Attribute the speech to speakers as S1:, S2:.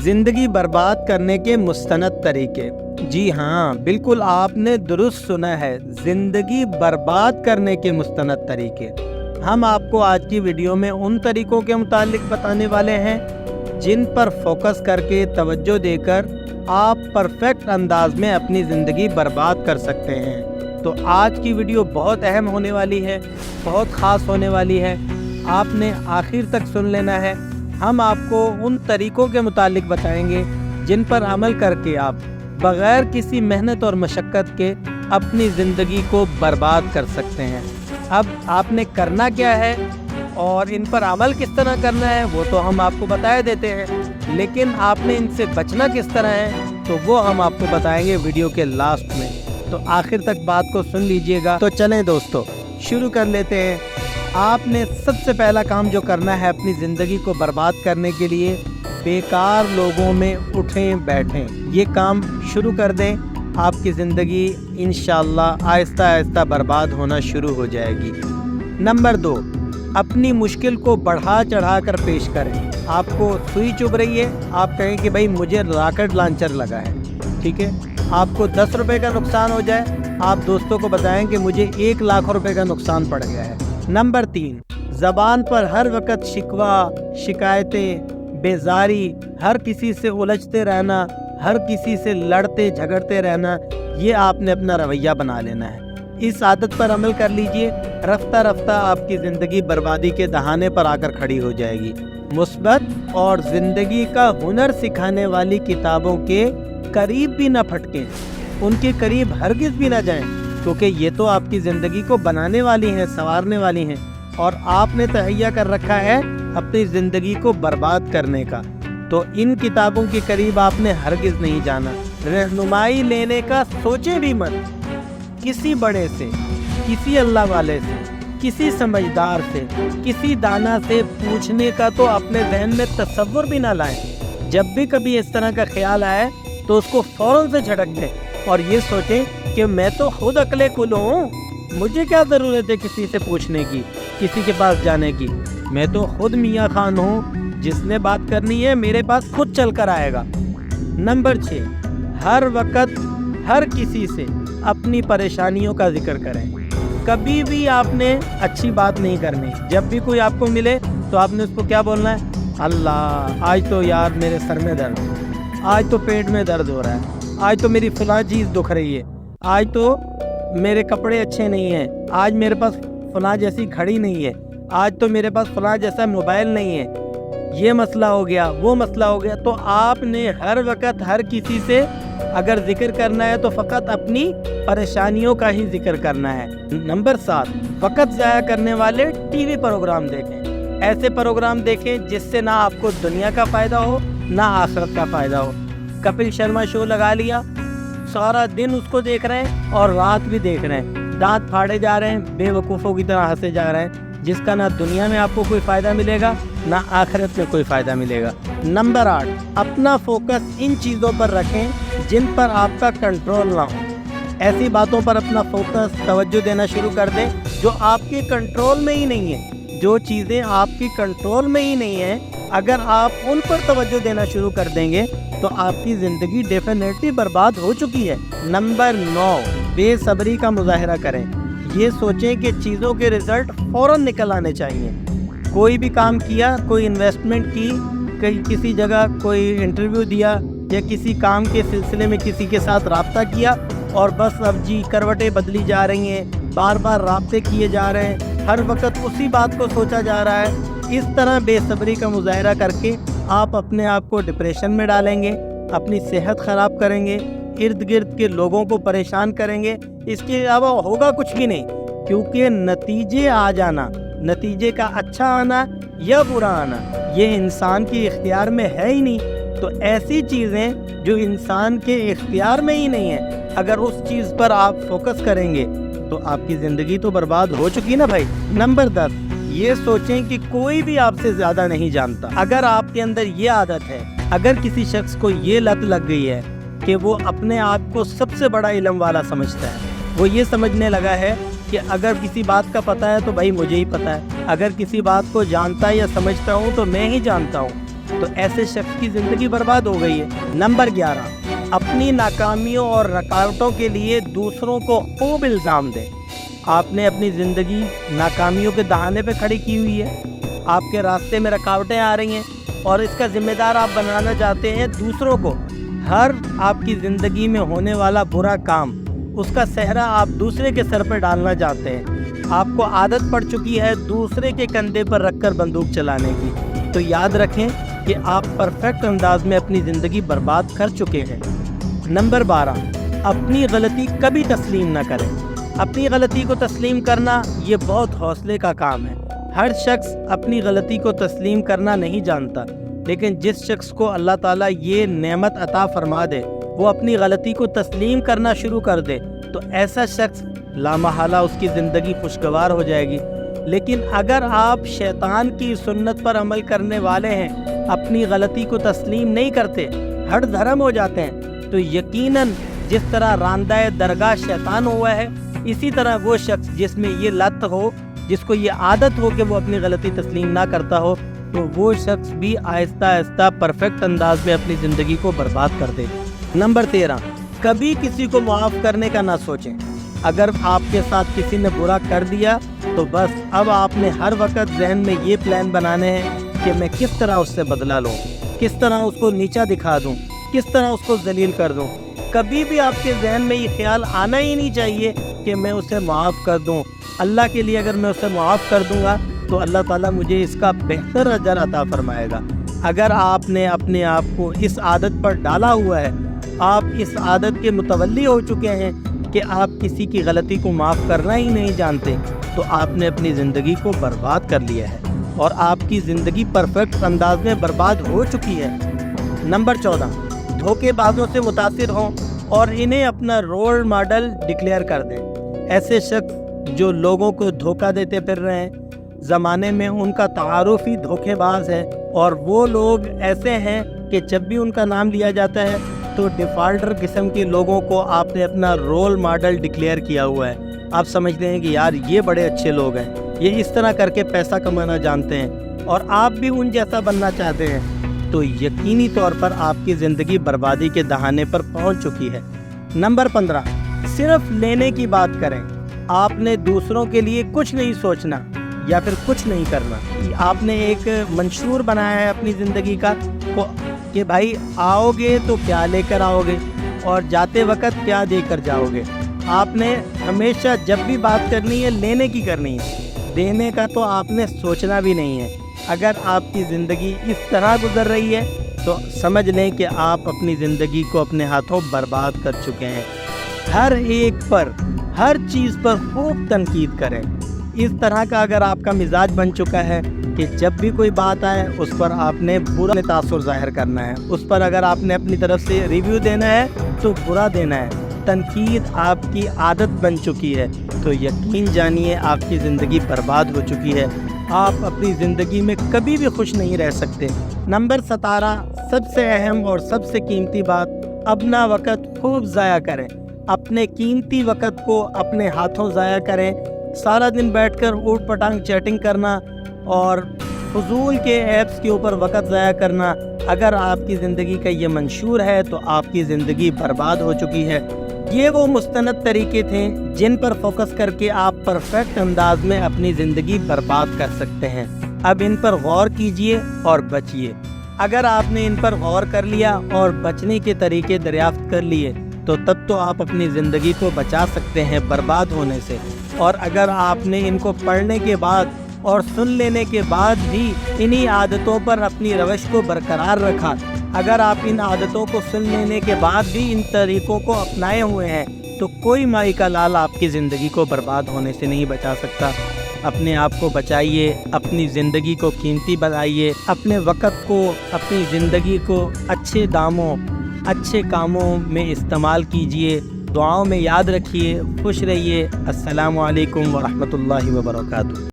S1: जिंदगी बर्बाद करने के मुस्तनद तरीके। जी हाँ, बिल्कुल आपने दुरुस्त सुना है, जिंदगी बर्बाद करने के मुस्तनद तरीके। हम आपको आज की वीडियो में उन तरीकों के मुतालिक बताने वाले हैं जिन पर फोकस करके तवज्जो देकर आप परफेक्ट अंदाज में अपनी ज़िंदगी बर्बाद कर सकते हैं। तो आज की वीडियो बहुत अहम होने वाली है, बहुत ख़ास होने वाली है, आपने आखिर तक सुन लेना है। हम आपको उन तरीकों के मुतालिक बताएंगे जिन पर अमल करके आप बग़ैर किसी मेहनत और मशक्क़त के अपनी ज़िंदगी को बर्बाद कर सकते हैं। अब आपने करना क्या है और इन पर अमल किस तरह करना है वो तो हम आपको बता देते हैं, लेकिन आपने इनसे बचना किस तरह है तो वो हम आपको बताएंगे वीडियो के लास्ट में। तो आखिर तक बात को सुन लीजिएगा। तो चलें दोस्तों, शुरू कर लेते हैं। आपने सबसे पहला काम जो करना है अपनी ज़िंदगी को बर्बाद करने के लिए, बेकार लोगों में उठें बैठें, ये काम शुरू कर दें। आपकी ज़िंदगी इंशाअल्लाह आहिस्ता आहिस्ता बर्बाद होना शुरू हो जाएगी। नंबर 2, अपनी मुश्किल को बढ़ा चढ़ा कर पेश करें। आपको सुई चुभ रही है, आप कहें कि भाई मुझे रॉकेट लॉन्चर लगा है, ठीक है। आपको 10 रुपये का नुकसान हो जाए, आप दोस्तों को बताएं कि मुझे 1 लाख रुपए का नुकसान पड़ गया है। नंबर 3, ज़बान पर हर वक्त शिकवा, शिकायतें, बेजारी, हर किसी से उलझते रहना, हर किसी से लड़ते झगड़ते रहना, ये आपने अपना रवैया बना लेना है। इस आदत पर अमल कर लीजिए, रफ्ता रफ्ता आपकी ज़िंदगी बर्बादी के दहाने पर आकर खड़ी हो जाएगी। मुस्बत और ज़िंदगी का हुनर सिखाने वाली किताबों के करीब भी ना फटकें, उनके करीब हरगिज़ भी ना जाएं, क्योंकि ये तो आपकी ज़िंदगी को बनाने वाली हैं, संवारने वाली हैं, और आपने तहैया कर रखा है अपनी ज़िंदगी को बर्बाद करने का। तो इन किताबों के करीब आपने हरगिज़ नहीं जाना। रहनुमाई लेने का सोचें भी मत, किसी बड़े से, किसी अल्लाह वाले से, किसी समझदार से, किसी दाना से पूछने का तो अपने जहन में तसव्वुर भी ना लाएं। जब भी कभी इस तरह का ख्याल आए तो उसको फ़ौरन से झटक दें और ये सोचें कि मैं तो खुद अकले कुल हूँ, मुझे क्या ज़रूरत है किसी से पूछने की, किसी के पास जाने की। मैं तो खुद मियाँ खान हूँ, जिसने बात करनी है मेरे पास खुद चल कर आएगा। नंबर 6, हर वक्त हर किसी से अपनी परेशानियों का जिक्र करें। कभी भी आपने अच्छी बात नहीं करनी। जब भी कोई आपको मिले तो आपने उसको क्या बोलना है, अल्लाह आज तो यार मेरे सर में दर्द, आज तो पेट में दर्द हो रहा है, आज तो मेरी फलां चीज़ दुख रही है, आज तो मेरे कपड़े अच्छे नहीं हैं, आज मेरे पास फलां जैसी घड़ी नहीं है, आज तो मेरे पास फलां जैसा मोबाइल नहीं है, ये मसला हो गया, वो मसला हो गया। तो आपने हर वक्त हर किसी से अगर जिक्र करना है तो फ़कत अपनी परेशानियों का ही जिक्र करना है। नंबर 7, वक्त ज़ाया करने वाले टीवी प्रोग्राम देखें। ऐसे प्रोग्राम देखें जिससे ना आपको दुनिया का फ़ायदा हो ना आखिरत का फ़ायदा हो। कपिल शर्मा शो लगा लिया, सारा दिन उसको देख रहे हैं और रात भी देख रहे हैं, दांत फाड़े जा रहे हैं, बेवकूफ़ों की तरह हंसे जा रहे हैं, जिसका ना दुनिया में आपको कोई फ़ायदा मिलेगा ना आखिरत में कोई फ़ायदा मिलेगा। नंबर 8, अपना फोकस इन चीज़ों पर रखें जिन पर आपका कंट्रोल ना हो। ऐसी बातों पर अपना फोकस तवज्जो देना शुरू कर दें जो आपके कंट्रोल में ही नहीं है। जो चीज़ें आपकी कंट्रोल में ही नहीं है, अगर आप उन पर तवज्जो देना शुरू कर देंगे तो आपकी ज़िंदगी डेफिनेटली बर्बाद हो चुकी है। नंबर 9, बेसब्री का मुजाहरा करें। ये सोचें कि चीज़ों के रिज़ल्ट फ़ौरन निकल आने चाहिए। कोई भी काम किया, कोई इन्वेस्टमेंट की, कहीं किसी जगह कोई इंटरव्यू दिया या किसी काम के सिलसिले में किसी के साथ राब्ता किया और बस अब जी करवटें बदली जा रही हैं, बार बार राब्ते किए जा रहे हैं, हर वक्त उसी बात को सोचा जा रहा है। इस तरह बेसब्री का मुजाहरा करके आप अपने आप को डिप्रेशन में डालेंगे, अपनी सेहत ख़राब करेंगे, इर्द गिर्द के लोगों को परेशान करेंगे। इसके अलावा होगा कुछ भी नहीं, क्योंकि नतीजे आ जाना, नतीजे का अच्छा आना या बुरा आना, ये इंसान के इख्तियार में है ही नहीं। तो ऐसी चीज़ें जो इंसान के इख्तियार में ही नहीं है, अगर उस चीज़ पर आप फोकस करेंगे तो आपकी ज़िंदगी तो बर्बाद हो चुकी ना भाई। नंबर 10, ये सोचें कि कोई भी आपसे ज़्यादा नहीं जानता। अगर आपके अंदर ये आदत है, अगर किसी शख्स को ये लत लग गई है कि वो अपने आप को सबसे बड़ा इल्म वाला समझता है, वो ये समझने लगा है कि अगर किसी बात का पता है तो भाई मुझे ही पता है, अगर किसी बात को जानता या समझता हूँ तो मैं ही जानता हूँ, تو ایسے شخص کی زندگی برباد ہو گئی ہے۔ نمبر 11، اپنی ناکامیوں اور رکاوٹوں کے لیے دوسروں کو خوب الزام دیں۔ آپ نے اپنی زندگی ناکامیوں کے دہانے پہ کھڑی کی ہوئی ہے، آپ کے راستے میں رکاوٹیں آ رہی ہیں اور اس کا ذمہ دار آپ بنانا چاہتے ہیں دوسروں کو۔ ہر آپ کی زندگی میں ہونے والا برا کام، اس کا صحرا آپ دوسرے کے سر پہ ڈالنا چاہتے ہیں۔ آپ کو عادت پڑ چکی ہے دوسرے کے کندھے پر رکھ کر بندوق چلانے کی، تو یاد رکھیں کہ آپ پرفیکٹ انداز میں اپنی زندگی برباد کر چکے ہیں۔ نمبر 12، اپنی غلطی کبھی تسلیم نہ کریں۔ اپنی غلطی کو تسلیم کرنا یہ بہت حوصلے کا کام ہے۔ ہر شخص اپنی غلطی کو تسلیم کرنا نہیں جانتا، لیکن جس شخص کو اللہ تعالیٰ یہ نعمت عطا فرما دے، وہ اپنی غلطی کو تسلیم کرنا شروع کر دے، تو ایسا شخص لامحالہ اس کی زندگی خوشگوار ہو جائے گی۔ لیکن اگر آپ شیطان کی سنت پر عمل کرنے والے ہیں، اپنی غلطی کو تسلیم نہیں کرتے، ہٹ دھرم ہو جاتے ہیں، تو یقیناً جس طرح راندہ درگاہ شیطان ہوا ہے، اسی طرح وہ شخص جس میں یہ لت ہو، جس کو یہ عادت ہو کہ وہ اپنی غلطی تسلیم نہ کرتا ہو، تو وہ شخص بھی آہستہ آہستہ پرفیکٹ انداز میں اپنی زندگی کو برباد کر دے۔ نمبر 13، کبھی کسی کو معاف کرنے کا نہ سوچیں۔ اگر آپ کے ساتھ کسی نے برا کر دیا تو بس اب آپ نے ہر وقت ذہن میں یہ پلان بنانے ہیں کہ میں کس طرح اس سے بدلہ لوں، کس طرح اس کو نیچا دکھا دوں، کس طرح اس کو ذلیل کر دوں۔ کبھی بھی آپ کے ذہن میں یہ خیال آنا ہی نہیں چاہیے کہ میں اسے معاف کر دوں۔ اللہ کے لیے اگر میں اسے معاف کر دوں گا تو اللہ تعالیٰ مجھے اس کا بہتر اجر عطا فرمائے گا۔ اگر آپ نے اپنے آپ کو اس عادت پر ڈالا ہوا ہے، آپ اس عادت کے متولی ہو چکے ہیں کہ آپ کسی کی غلطی کو معاف کرنا ہی نہیں جانتے، تو آپ نے اپنی زندگی کو برباد کر لیا ہے اور آپ کی زندگی پرفیکٹ انداز میں برباد ہو چکی ہے۔ نمبر 14، دھوکے بازوں سے متاثر ہوں اور انہیں اپنا رول ماڈل ڈکلیئر کر دیں۔ ایسے شخص جو لوگوں کو دھوکہ دیتے پھر رہے ہیں، زمانے میں ان کا تعارف ہی دھوکے باز ہے، اور وہ لوگ ایسے ہیں کہ جب بھی ان کا نام لیا جاتا ہے تو ڈیفالٹر قسم کے لوگوں کو آپ نے اپنا رول ماڈل ڈکلیئر کیا ہوا ہے۔ آپ سمجھتے ہیں کہ یار یہ بڑے اچھے لوگ ہیں، یہ اس طرح کر کے پیسہ کمانا جانتے ہیں، اور آپ بھی ان جیسا بننا چاہتے ہیں، تو یقینی طور پر آپ کی زندگی بربادی کے دہانے پر پہنچ چکی ہے۔ نمبر 15، صرف لینے کی بات کریں۔ آپ نے دوسروں کے لیے کچھ نہیں سوچنا یا پھر کچھ نہیں کرنا۔ آپ نے ایک منشور بنایا ہے اپنی زندگی کا کہ بھائی آؤ گے تو کیا لے کر آؤ گے اور جاتے وقت کیا دے کر جاؤ گے۔ آپ نے ہمیشہ جب بھی بات کرنی ہے لینے کی کرنی ہے، دینے کا تو آپ نے سوچنا بھی نہیں ہے۔ اگر آپ کی زندگی اس طرح گزر رہی ہے تو سمجھ لیں کہ آپ اپنی زندگی کو اپنے ہاتھوں برباد کر چکے ہیں۔ ہر ایک پر، ہر چیز پر خوب تنقید کریں۔ اس طرح کا اگر آپ کا مزاج بن چکا ہے کہ جب بھی کوئی بات آئے اس پر آپ نے برا تاثر ظاہر کرنا ہے، اس پر اگر آپ نے اپنی طرف سے ریویو دینا ہے تو برا دینا ہے، تنقید آپ کی عادت بن چکی ہے، تو یقین جانیے آپ کی زندگی برباد ہو چکی ہے۔ آپ اپنی زندگی میں کبھی بھی خوش نہیں رہ سکتے۔ نمبر 17، سب سے اہم اور سب سے قیمتی بات، اپنا وقت خوب ضائع کریں۔ اپنے قیمتی وقت کو اپنے ہاتھوں ضائع کریں۔ سارا دن بیٹھ کر اوٹ پٹانگ چیٹنگ کرنا اور فضول کے ایپس کے اوپر وقت ضائع کرنا، اگر آپ کی زندگی کا یہ منشور ہے تو آپ کی زندگی برباد ہو چکی ہے۔ یہ وہ مستند طریقے تھے جن پر فوکس کر کے آپ پرفیکٹ انداز میں اپنی زندگی برباد کر سکتے ہیں۔ اب ان پر غور کیجئے اور بچیے۔ اگر آپ نے ان پر غور کر لیا اور بچنے کے طریقے دریافت کر لیے تو تب تو آپ اپنی زندگی کو بچا سکتے ہیں برباد ہونے سے۔ اور اگر آپ نے ان کو پڑھنے کے بعد اور سن لینے کے بعد بھی انہی عادتوں پر اپنی روش کو برقرار رکھا، اگر آپ ان عادتوں کو سن لینے کے بعد بھی ان طریقوں کو اپنائے ہوئے ہیں، تو کوئی مائی کا لال آپ کی زندگی کو برباد ہونے سے نہیں بچا سکتا۔ اپنے آپ کو بچائیے، اپنی زندگی کو قیمتی بنائیے، اپنے وقت کو، اپنی زندگی کو اچھے داموں، اچھے کاموں میں استعمال کیجئے۔ دعاؤں میں یاد رکھیے۔ خوش رہیے۔ السلام علیکم ورحمۃ اللہ وبرکاتہ۔